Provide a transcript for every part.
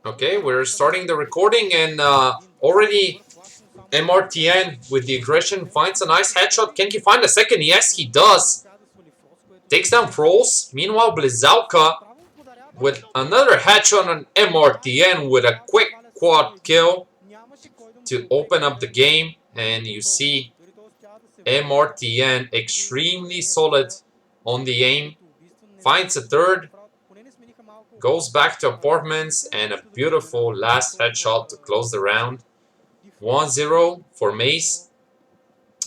Okay, we're starting the recording and already MRTN with the aggression finds a nice headshot. Can he find a second? Yes, he does. Takes down Frols. Meanwhile, Blizauka with another headshot on MRTN with a quick quad kill to open up the game. And you see MRTN extremely solid on the aim. Finds a third. Goes back to apartments and a beautiful last headshot to close the round. 1-0 for Mace.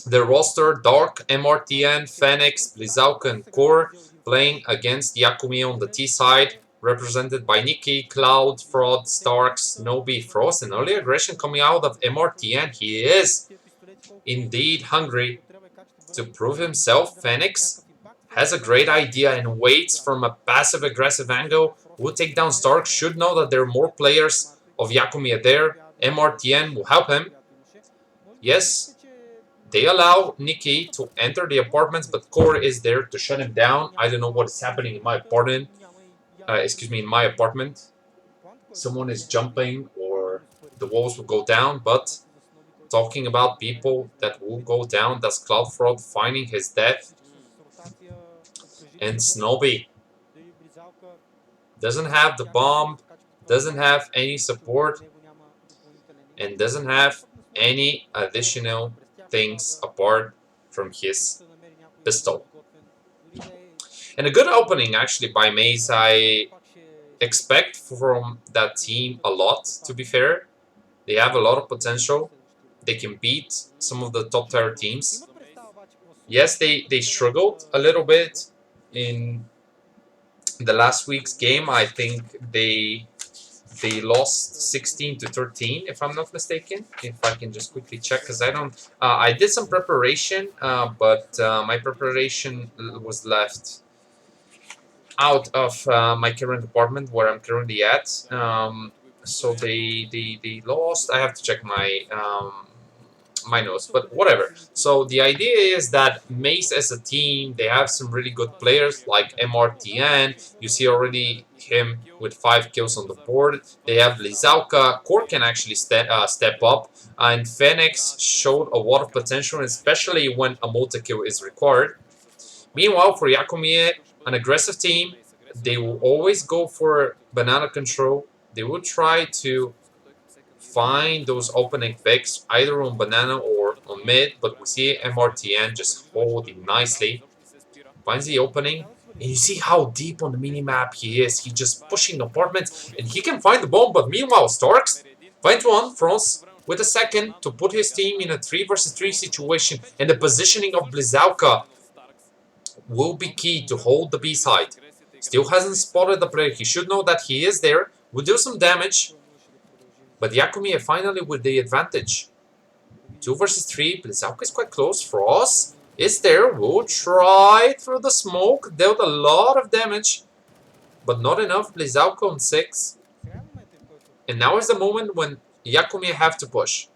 The roster: Dark, MRTN, Phoenix, Blizauka, and Core playing against Yakumi on the T side, represented by Nikki, Cloud, Fraud, Starks, Nobi, Frost, and early aggression coming out of MRTN. He is indeed hungry to prove himself. Phoenix has a great idea and waits from a passive-aggressive angle. Will take down Stark. Should know that there are more players of Yakumiya there. MRTN will help him. Yes, they allow Nikki to enter the apartments, but Core is there to shut him down. I don't know what is happening in my apartment. In my apartment. Someone is jumping or the walls will go down, but talking about people that will go down, that's Cloud Fraud finding his death. And Snobby doesn't have the bomb, doesn't have any support, and doesn't have any additional things apart from his pistol. And a good opening actually by Maze. I expect from that team a lot, to be fair. They have a lot of potential. They can beat some of the top tier teams. Yes, they struggled a little bit in the last week's game. I think they lost 16-13, if I'm not mistaken. If I can just quickly check, because I don't. I did some preparation, but my preparation was left out of my current apartment where I'm currently at. So they lost. I have to check my notes, but whatever. So the idea is that Mace as a team, they have some really good players like MRTN. You see already him with 5 kills on the board. They have Lizauka. Core can actually step up. And Phoenix showed a lot of potential, especially when a multi-kill is required. Meanwhile, for Yakumiya, an aggressive team, they will always go for banana control. They will try to find those opening picks either on banana or on mid, but we see MRTN just holding nicely. Finds the opening, and you see how deep on the minimap he is. He's just pushing apartments, and he can find the bomb, but meanwhile, Starks finds one, France with a second to put his team in a 3 versus 3 situation, and the positioning of Blizauka will be key to hold the B side. Still hasn't spotted the player. He should know that he is there. Will do some damage. But Yakumiya finally with the advantage. 2 versus 3. Blizauka is quite close. Frost is there. Will try through the smoke. Dealt a lot of damage. But not enough. Blizauka on 6. And now is the moment when Yakumiya have to push.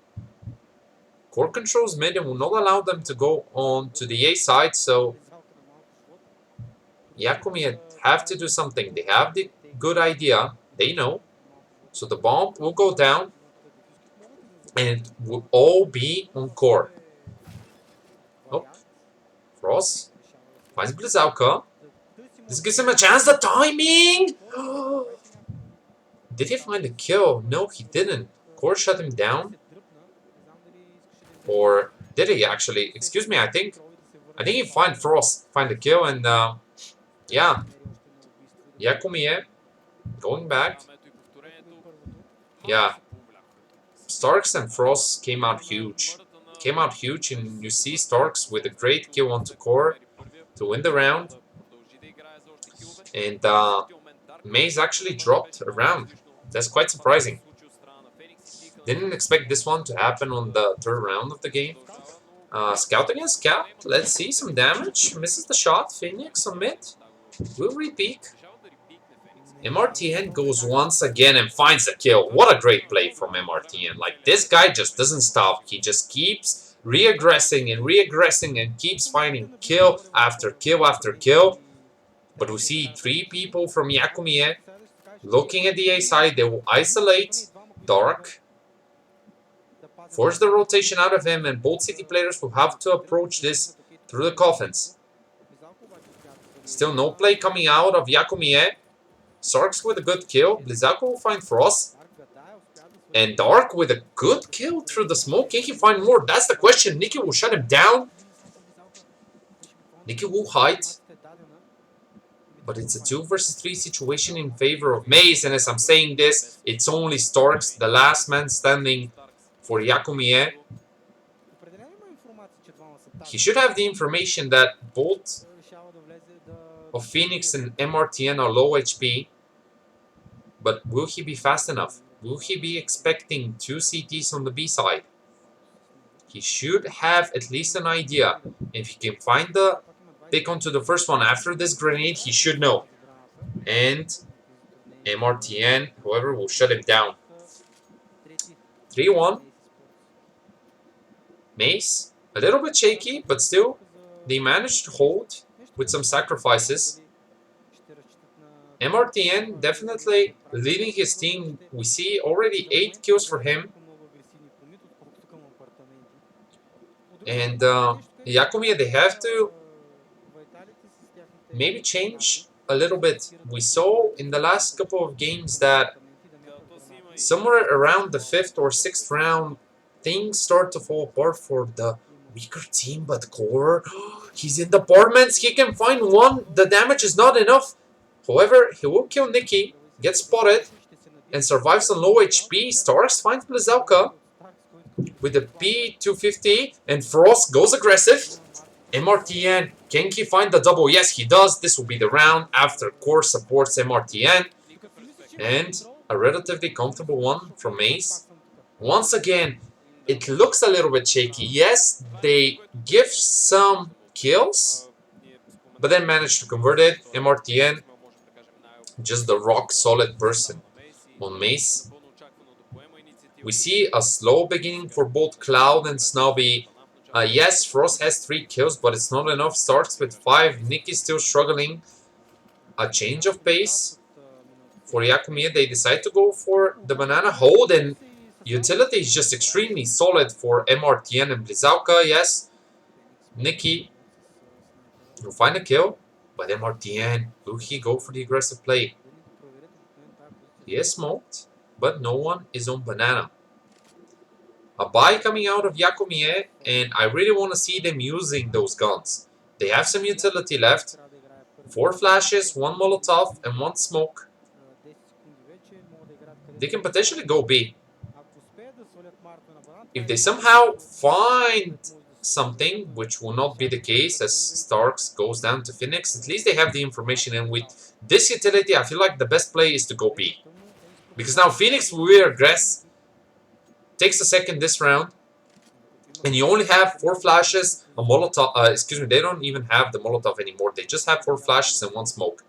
Core controls mid and will not allow them to go on to the A side. So Yakumiya have to do something. They have the good idea. They know. So the bomb will go down. And it will all be on Core. Oh. Frost finds Blizauka. This gives him a chance. The timing! Did he find a kill? No, he didn't. Core shut him down. Or did he actually? Excuse me, I think he find the kill, and yeah. Yakumiya going back. Yeah. Starks and Frost came out huge. And you see Starks with a great kill onto Core to win the round. And Maze actually dropped a round. That's quite surprising. Didn't expect this one to happen on the 3rd round of the game. Scout against Scout. Let's see some damage. Misses the shot. Phoenix on mid. Will repeat. MRTN goes once again and finds a kill. What a great play from MRTN. Like, this guy just doesn't stop. He just keeps re-aggressing and keeps finding kill after kill after kill. But we see 3 people from Yakumiya Looking at the A side, they will isolate Dark, force the rotation out of him, and both City players will have to approach this through the coffins. Still no play coming out of QKOMIE. Sarks with a good kill. Blizzaco will find Frost. And Dark with a good kill through the smoke. Can he find more? That's the question. Nicky will shut him down. Nicky will hide. But it's a 2 versus 3 situation in favor of Maze. And as I'm saying this, it's only Starks, the last man standing for QKOMIE. He should have the information that both of Phoenix and MRTN are low HP. But will he be fast enough? Will he be expecting 2 CTs on the B side? He should have at least an idea. If he can find the pick onto the first one after this grenade, he should know. And MRTN, however, will shut him down. 3-1. Mace, a little bit shaky, but still, they managed to hold with some sacrifices. MRTN definitely leading his team. We see already 8 kills for him. And QKOMIE, they have to maybe change a little bit. We saw in the last couple of games that somewhere around the 5th or 6th round, things start to fall apart for the weaker team. But Core, he's in the apartments. He can find one. The damage is not enough. However, he will kill Nicky, gets spotted, and survives on low HP. Starks finds Blizzaco with the P250, and Frost goes aggressive. MRTN, can he find the double? Yes, he does. This will be the round after Core supports MRTN. And a relatively comfortable one from Mace. Once again, it looks a little bit shaky. Yes, they give some kills, but then manage to convert it. MRTN, just the rock-solid person on Mace. We see a slow beginning for both Cloud and Snobby. Yes, Frost has 3 kills, but it's not enough. Starts with 5. Nicky's still struggling. A change of pace for QKOMIE. They decide to go for the banana hold, and utility is just extremely solid for MRTN and Blizzaco. Yes, Nicky will find a kill, but MRTN, will he go for the aggressive play? He is smoked, but no one is on banana. A buy coming out of QKOMIE, and I really want to see them using those guns. They have some utility left. 4 flashes, 1 Molotov, and 1 smoke. They can potentially go B. If they somehow find something, which will not be the case as Starks goes down to Phoenix, at least they have the information, and with this utility, I feel like the best play is to go B. Because now Phoenix will regress, takes a second this round, and you only have 4 flashes, a Molotov, excuse me, they don't even have the Molotov anymore, they just have 4 flashes and 1 smoke.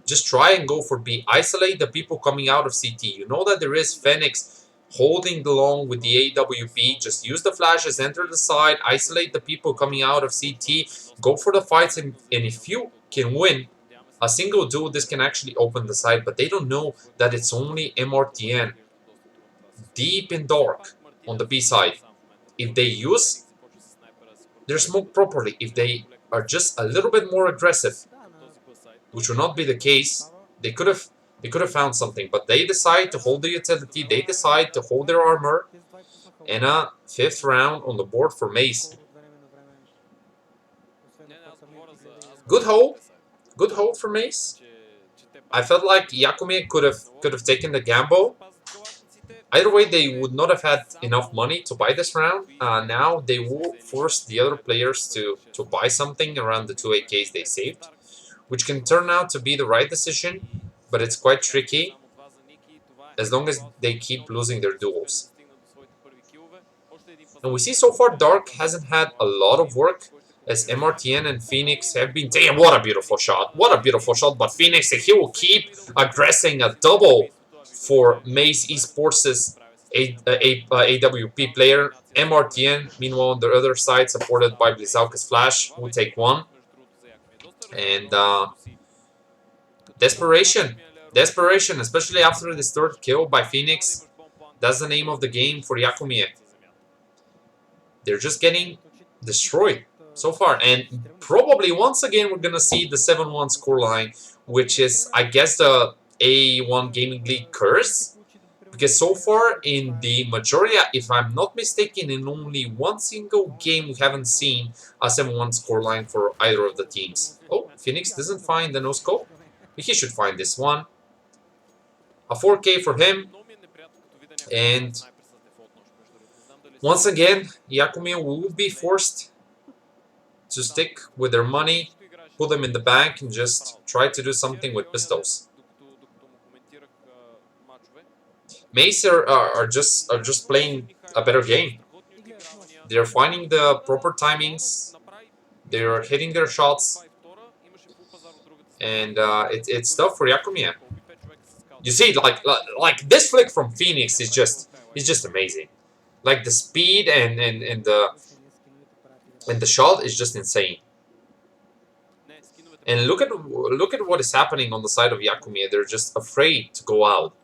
Just try and go for B, isolate the people coming out of CT. You know that there is Phoenix holding the long with the AWP, just use the flashes, enter the side, isolate the people coming out of CT, go for the fights, and if you can win a single duel, this can actually open the side, but they don't know that it's only MRTN deep in dark on the B side. If they use their smoke properly, if they are just a little bit more aggressive, which will not be the case, they could have found something, but they decide to hold the utility, they decide to hold their armor, and a 5th round on the board for Mace. Good hold for Mace. I felt like QKOMIE could have taken the gamble. Either way, they would not have had enough money to buy this round. Now they will force the other players to buy something around the 2 AKs they saved, which can turn out to be the right decision, but it's quite tricky as long as they keep losing their duels. And we see so far Dark hasn't had a lot of work, as MRTN and Phoenix have been taking. What a beautiful shot. What a beautiful shot. But Phoenix, he will keep aggressing a double for Mace ESPORTS' AWP player. MRTN, meanwhile, on the other side, supported by Blizzaco's flash, will take 1. And desperation. Desperation, especially after this third kill by Phoenix. That's the name of the game for QKOMIE. They're just getting destroyed so far. And probably once again we're going to see the 7-1 scoreline, which is, I guess, the A1 Gaming League curse. Because so far in the majority, if I'm not mistaken, in only one single game we haven't seen a 7-1 scoreline for either of the teams. Oh, Phoenix doesn't find the no-scope. He should find this one. A 4K for him. And once again, QKOMIE will be forced to stick with their money, put them in the bank, and just try to do something with pistols. Mace are just playing a better game. They're finding the proper timings. They're hitting their shots, and it's tough for QKOMIE. You see, like this flick from Phoenix is just amazing. Like the speed and the shot is just insane. And look at what is happening on the side of QKOMIE. They're just afraid to go out.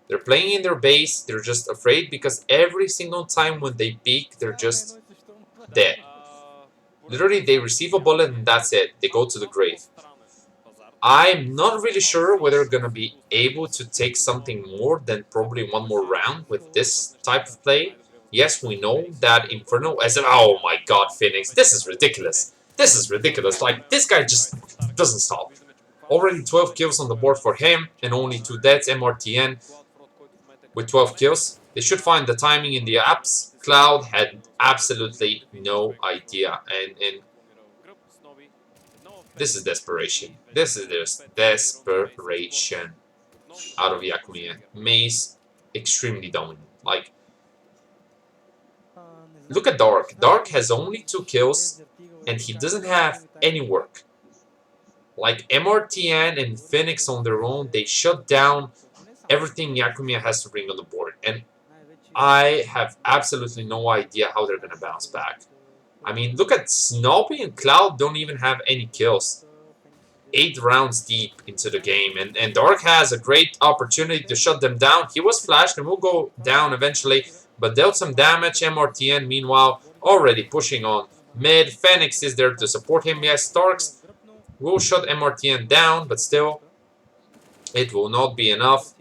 They're playing in their base. They're just afraid because every single time when they peek, they're just dead. Literally, they receive a bullet and that's it. They go to the grave. I'm not really sure whether they're going to be able to take something more than probably one more round with this type of play. Yes, we know that Inferno as oh my god, Phoenix, this is ridiculous. This is ridiculous. Like, this guy just doesn't stop. Already 12 kills on the board for him and only 2 deaths. MRTN with 12 kills. They should find the timing in the apps. Cloud had absolutely no idea. And this is desperation. This is just desperation out of QKOMIE. Mace, extremely dominant. Like, look at Dark. Dark has only 2 kills and he doesn't have any work. Like, MRTN and Phoenix on their own, they shut down everything QKOMIE has to bring on the board. And I have absolutely no idea how they're going to bounce back. I mean, look at Snobby and Cloud don't even have any kills. 8 rounds deep into the game. And Dark has a great opportunity to shut them down. He was flashed and will go down eventually, but dealt some damage. MRTN, meanwhile, already pushing on mid. Phoenix is there to support him. Yes, Starks will shut MRTN down, but still, it will not be enough.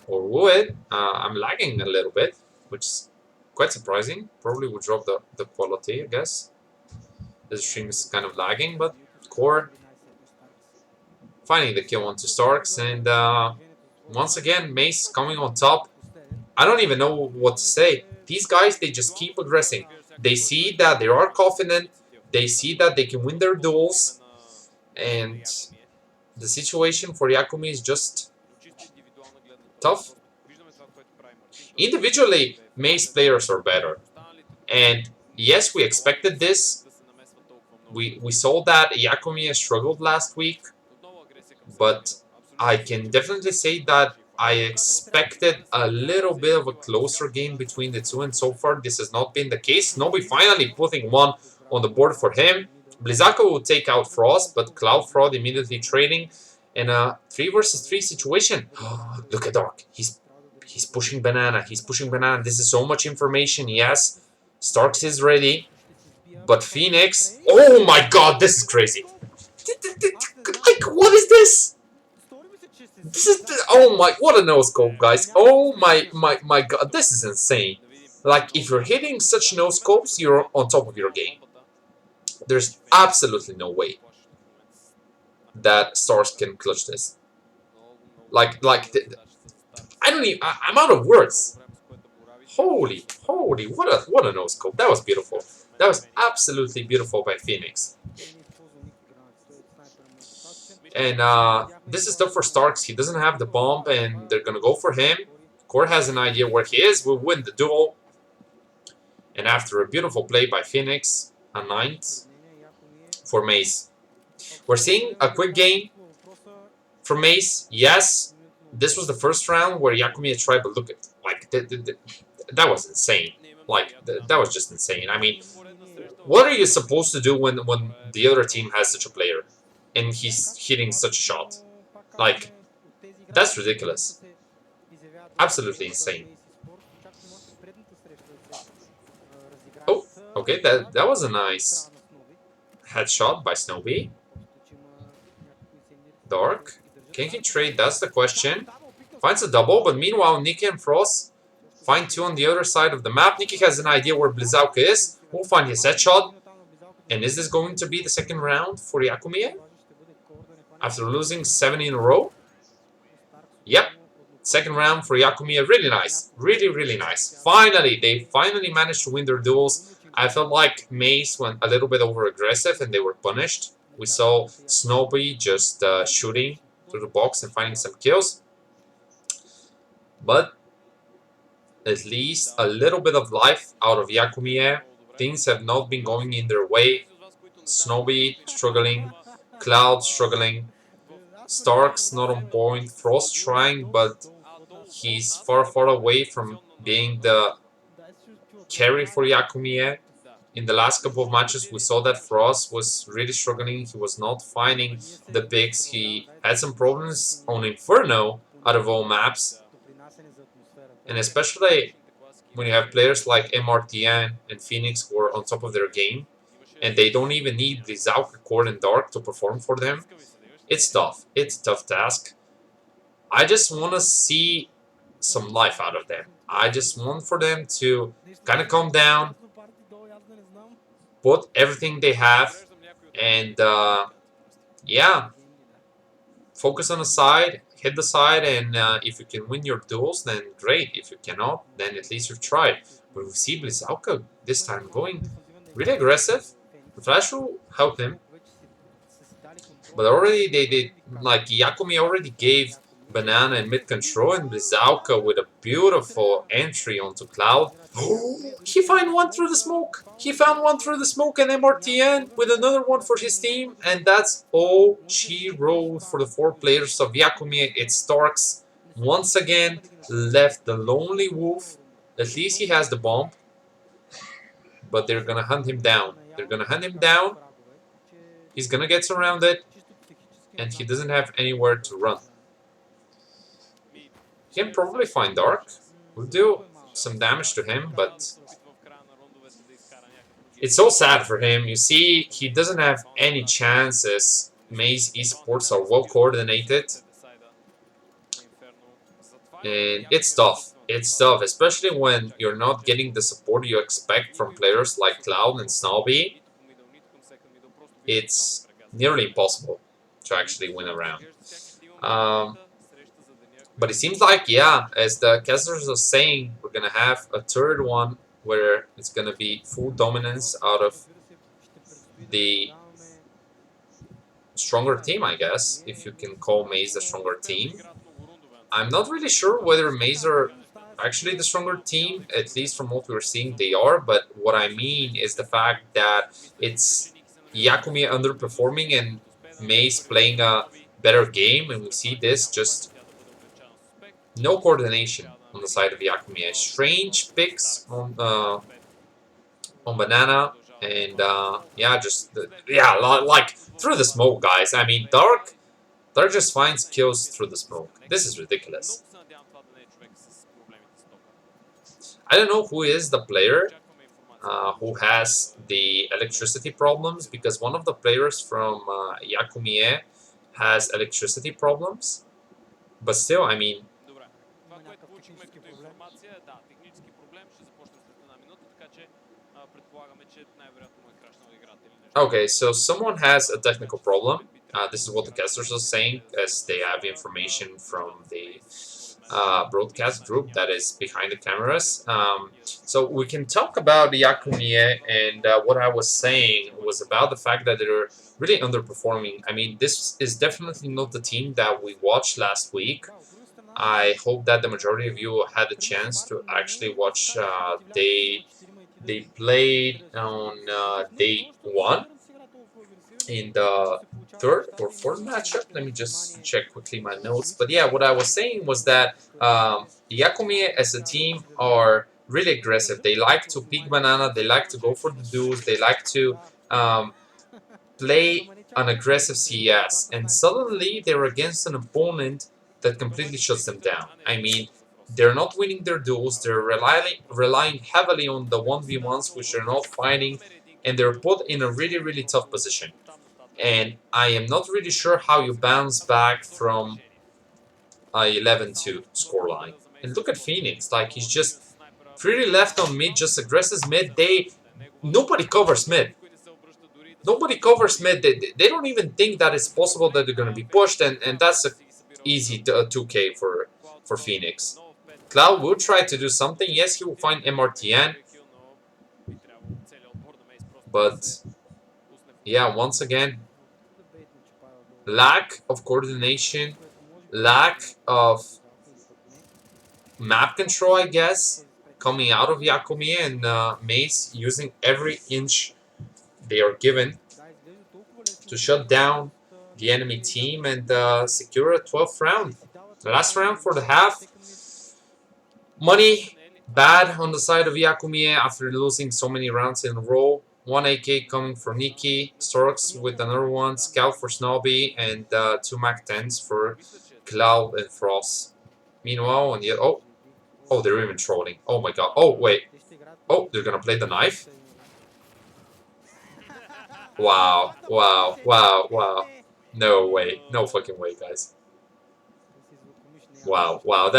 Or will it? I'm lagging a little bit, which is quite surprising. Probably would drop the quality, I guess. The stream is kind of lagging, but Core finding the kill onto Starks. And once again, Mace coming on top. I don't even know what to say. These guys, they just keep aggressing. They see that they are confident. They see that they can win their duels. And the situation for QKOMIE is just tough. Individually, Mace players are better. And yes, we expected this. We saw that QKOMIE struggled last week. But I can definitely say that I expected a little bit of a closer game between the two, and so far this has not been the case. Nobi finally putting one on the board for him. Blizzaco will take out Frost, but Cloud Fraud immediately trading in a 3 versus 3 situation. Look at Dark. He's pushing Banana. He's pushing Banana. This is so much information. Yes, Starks is ready, but Phoenix. Oh my God, this is crazy. Like, what is this? This is oh my, what a no scope, guys. Oh my God, this is insane. Like, if you're hitting such no scopes, you're on top of your game. There's absolutely no way that Stars can clutch this. I don't even, I'm out of words. Holy, what a no scope. That was beautiful. That was absolutely beautiful by Phoenix. And this is tough for Starks. He doesn't have the bomb, and they're gonna go for him. Core has an idea where he is. Will win the duel. And after a beautiful play by Phoenix, a 9th for Mace. We're seeing a quick game for Mace. Yes, this was the first round where QKOMIE tried, but look at, like, that was insane. Like, that was just insane. I mean, what are you supposed to do when the other team has such a player and he's hitting such a shot? Like, That's ridiculous. Absolutely insane. Oh, okay, that was a nice headshot by Snowy. Dark. Can he trade? That's the question. Finds a double, but meanwhile, Nikki and Frost find two on the other side of the map. Nikki has an idea where Blizauka is. We'll find his headshot. And is this going to be the second round for QKOMIE? After losing 7 in a row? Yep. Second round for QKOMIE. Really nice. Really, really nice. Finally, they finally managed to win their duels. I felt like Maze went a little bit over-aggressive and they were punished. We saw Snowby just shooting through the box and finding some kills. But at least a little bit of life out of QKOMIE. Things have not been going in their way. Snowby struggling, Cloud struggling, Stark's not on point, Frost trying, but he's far away from being the carry for QKOMIE. In the last couple of matches, we saw that Frost was really struggling. He was not finding the picks. He had some problems on Inferno out of all maps. And especially when you have players like MRTN and Phoenix who are on top of their game, and they don't even need Blizauka, Cord, and Dark to perform for them, it's tough. It's a tough task. I just want to see some life out of them. I just want for them to kind of calm down, put everything they have, and yeah, focus on the side, hit the side, and if you can win your duels, then great. If you cannot, then at least you've tried. But we see Blizauka this time going really aggressive. The flash will help him. But already they did, like QKOMIE already gave Banana and mid control, and Blizauka with a beautiful entry onto Cloud. Oh, he found one through the smoke. He found one through the smoke, and MRTN with another one for his team, and that's all she wrote for the 4 players of QKOMIE. It's Starks once again left the lonely wolf. At least he has the bomb, but they're gonna hunt him down. They're gonna hunt him down. He's gonna get surrounded, and he doesn't have anywhere to run. He can probably find Dark. We'll do some damage to him, but it's so sad for him. You see, he doesn't have any chances. Maze esports are well coordinated, and it's tough. It's tough, especially when you're not getting the support you expect from players like Cloud and Snobby. It's nearly impossible to actually win a round. But it seems like, yeah, as the casters are saying, we're going to have a third one where it's going to be full dominance out of the stronger team, I guess, if you can call Maze the stronger team. I'm not really sure whether Maze are actually the stronger team, at least from what we're seeing they are, but what I mean is the fact that it's QKOMIE underperforming and Maze playing a better game, and we see this just no coordination on the side of QKOMIE. Strange picks on Banana, and yeah, just like through the smoke, guys. I mean, Dark just finds kills through the smoke. This is ridiculous. I don't know who is the player who has the electricity problems, because one of the players from QKOMIE has electricity problems. But still, I mean, okay, so someone has a technical problem. This is what the casters are saying, as they have information from the broadcast group that is behind the cameras. So we can talk about the QKOMIE, and what I was saying was about the fact that they're really underperforming. I mean, this is definitely not the team that we watched last week. I hope that the majority of you had the chance to actually watch. They played on day 1 in the 3rd or 4th matchup. Let me just check quickly my notes. But yeah, what I was saying was that QKOMIE as a team are really aggressive. They like to pick Banana. They like to go for the duels. They like to play an aggressive CS. And suddenly they're against an opponent that completely shuts them down. I mean, they're not winning their duels. They're relying heavily on the 1v1s, which they're not fighting, and they're put in a really, really tough position. And I am not really sure how you bounce back from a 11-2 scoreline. And look at Phoenix, like he's just pretty left on mid, just aggresses mid. Nobody covers mid. Nobody covers mid. They don't even think that it's possible that they're going to be pushed, and that's a easy 2K for Phoenix. Cloud will try to do something. Yes, he will find MRTN, but yeah, once again, lack of coordination, lack of map control, I guess, coming out of QKOMIE and Mace using every inch they are given to shut down the enemy team and secure a 12th round. The last round for the half. Money bad on the side of QKOMIE after losing so many rounds in a row. 1 AK coming for Nikki, Storks with another one, Scout for Snobby, and 2 Mac 10s for Cloud and Frost. Meanwhile, on the oh, they're even trolling. Oh my god. Oh, wait. Oh, they're gonna play the knife? Wow, wow, wow, wow. No way. No fucking way, guys. Wow, wow.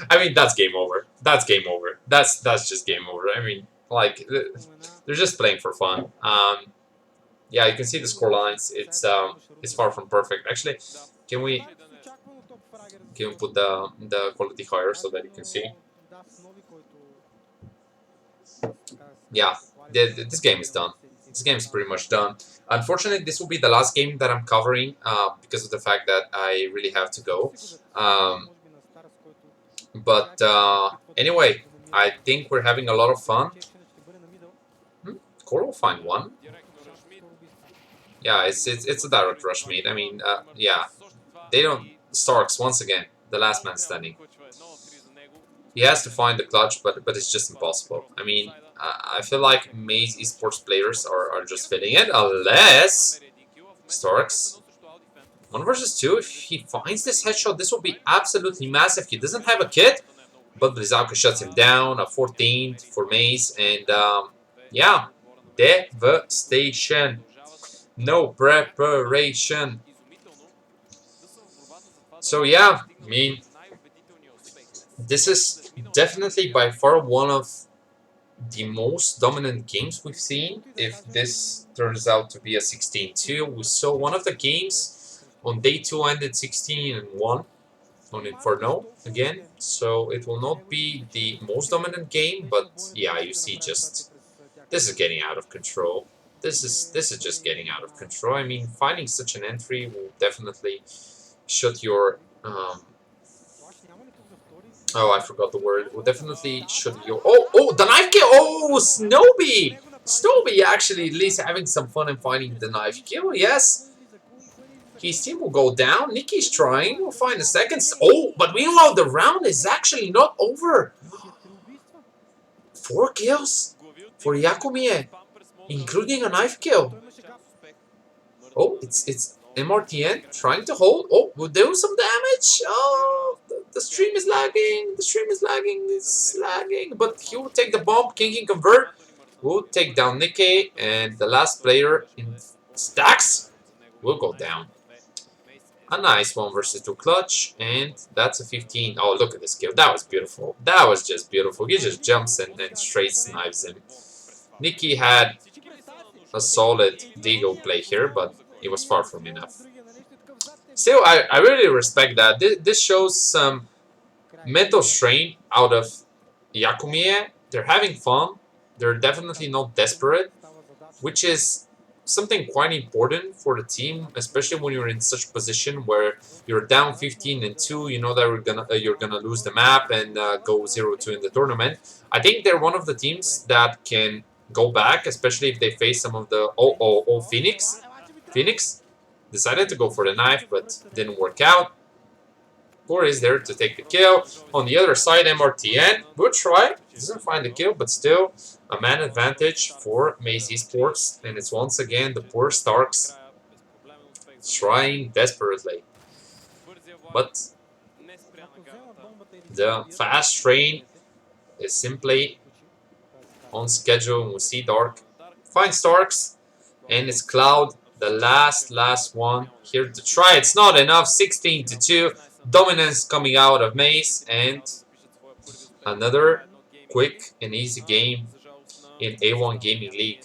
I mean, that's game over. That's game over. That's just game over. I mean, like, they're just playing for fun. Yeah, you can see the score lines. It's far from perfect. Actually, can we put the quality higher so that you can see? Yeah, this game is done. This game is pretty much done. Unfortunately, this will be the last game that I'm covering because of the fact that I really have to go. But anyway, I think we're having a lot of fun. Core will find one. Yeah, it's a direct rush meet. I mean, yeah, they don't. Starks once again, the last man standing. He has to find the clutch, but it's just impossible. I mean, I feel like Maze esports players are just fitting it, unless Starks 1 versus 2. If he finds this headshot, this will be absolutely massive. He doesn't have a kit, but Blizauka shuts him down. A 14th for Maze, and yeah, devastation. No preparation. So yeah, I mean, this is definitely by far one of the most dominant games we've seen. If this turns out to be a 16-2, we saw one of the games on day 2 ended 16-1 on Inferno again. So it will not be the most dominant game, but yeah, you see, just this is getting out of control. This is just getting out of control. I mean, finding such an entry will definitely shut your oh, I forgot the word. Will definitely shut your the knife kill. Oh, Snowby. Snowby actually at least having some fun and finding the knife kill. Yes. His team will go down. Nicky's trying. We'll find the seconds. Oh, but meanwhile the round is actually not over. 4 kills for QKOMIE, including a knife kill. Oh, it's MRTN trying to hold. Oh, we'll do some damage. Oh, the stream is lagging. The stream is lagging. It's lagging. But he will take the bomb. King can convert. We'll take down Nikkei. And the last player in stacks will go down. A nice 1 versus 2 clutch. And that's a 15. Oh, look at this kill. That was beautiful. That was just beautiful. He just jumps and then straight snipes him. Nikkei had a solid Deagle play here, but it was far from enough. Still, I really respect that. This shows some mental strain out of QKOMIE. They're having fun. They're definitely not desperate, which is something quite important for the team, especially when you're in such a position where you're down 15-2. You know that you're gonna lose the map and go 0-2 in the tournament. I think they're one of the teams that can go back, especially if they face some of the Phoenix. Phoenix decided to go for the knife, but didn't work out. Core is there to take the kill. On the other side, MRTN will try. Doesn't find the kill, but still a man advantage for Maze Esports. And it's once again the poor Starks trying desperately. But The fast train is simply on schedule and we see Dark. Finds Starks and it's Cloud, the last one here to try. It's not enough. 16-2. Dominance coming out of Mace and another quick and easy game in A1 Gaming League.